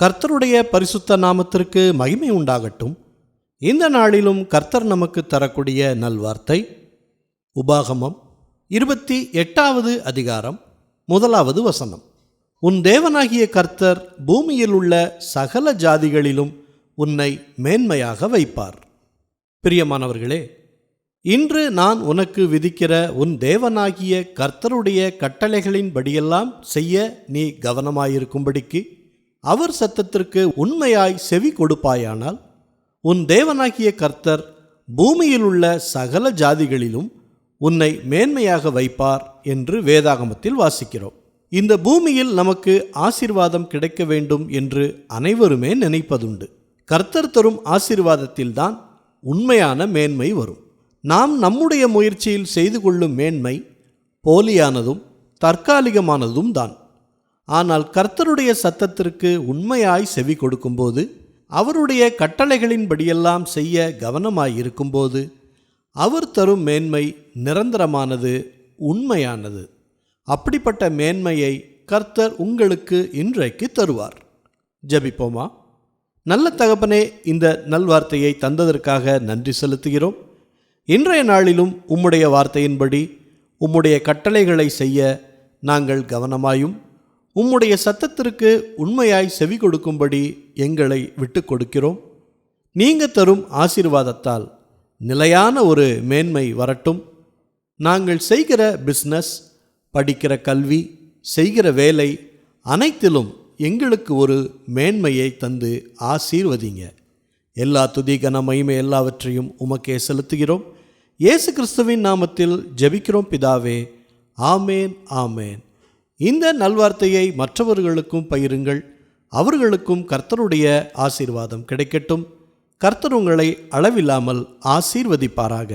கர்த்தருடைய பரிசுத்த நாமத்திற்கு மகிமை உண்டாகட்டும். இந்த நாளிலும் கர்த்தர் நமக்கு தரக்கூடிய நல்வார்த்தை உபாகமம் 28வது அதிகாரம் 1வது வசனம். உன் தேவனாகிய கர்த்தர் பூமியில் உள்ள சகல ஜாதிகளிலும் உன்னை மேன்மையாக வைப்பார். பிரியமானவர்களே, இன்று நான் உனக்கு விதிக்கிற உன் தேவனாகிய கர்த்தருடைய கட்டளைகளின்படியெல்லாம் செய்ய நீ கவனமாயிருக்கும்படிக்கு அவர் சத்தத்திற்கு உண்மையாய் செவி கொடுப்பாயானால் உன் தேவனாகிய கர்த்தர் பூமியில் உள்ள சகல ஜாதிகளிலும் உன்னை மேன்மையாக வைப்பார் என்று வேதாகமத்தில் வாசிக்கிறோம். இந்த பூமியில் நமக்கு ஆசீர்வாதம் கிடைக்க வேண்டும் என்று அனைவருமே நினைப்பதுண்டு. கர்த்தர் தரும் ஆசீர்வாதத்தில்தான் உண்மையான மேன்மை வரும். நாம் நம்முடைய முயற்சியில் செய்து கொள்ளும் மேன்மை போலியானதும் தற்காலிகமானதும் தான். ஆனால் கர்த்தருடைய சத்தத்திற்கு உண்மையாய் செவி கொடுக்கும்போது, அவருடைய கட்டளைகளின்படியெல்லாம் செய்ய கவனமாயிருக்கும்போது, அவர் தரும் மேன்மை நிரந்தரமானது, உண்மையானது. அப்படிப்பட்ட மேன்மையை கர்த்தர் உங்களுக்கு இன்றைக்கு தருவார். ஜெபிப்போமா. நல்ல தகப்பனே, இந்த நல்வார்த்தையை தந்ததற்காக நன்றி செலுத்துகிறோம். இன்றைய நாளிலும் உம்முடைய வார்த்தையின்படி உம்முடைய கட்டளைகளை செய்ய நாங்கள் கவனமாயும் உம்முடைய சத்தத்திற்கு உண்மையாய் செவி கொடுக்கும்படி எங்களை விட்டு கொடுக்கிறோம். நீங்கள் தரும் ஆசீர்வாதத்தால் நிலையான ஒரு மேன்மை வரட்டும். நாங்கள் செய்கிற பிஸ்னஸ், படிக்கிற கல்வி, செய்கிற வேலை அனைத்திலும் எங்களுக்கு ஒரு மேன்மையை தந்து ஆசீர்வதிங்க. எல்லா துதி கன மகிமை எல்லாவற்றையும் உமக்கே செலுத்துகிறோம். இயேசு கிறிஸ்துவின் நாமத்தில் ஜெபிக்கிறோம் பிதாவே. ஆமேன், ஆமேன். இந்த நல்வார்த்தையை மற்றவர்களுக்கும் பகிருங்கள். அவர்களுக்கும் கர்த்தருடைய ஆசீர்வாதம் கிடைக்கட்டும். கர்த்தர் உங்களை அளவில்லாமல் ஆசீர்வதிப்பாராக.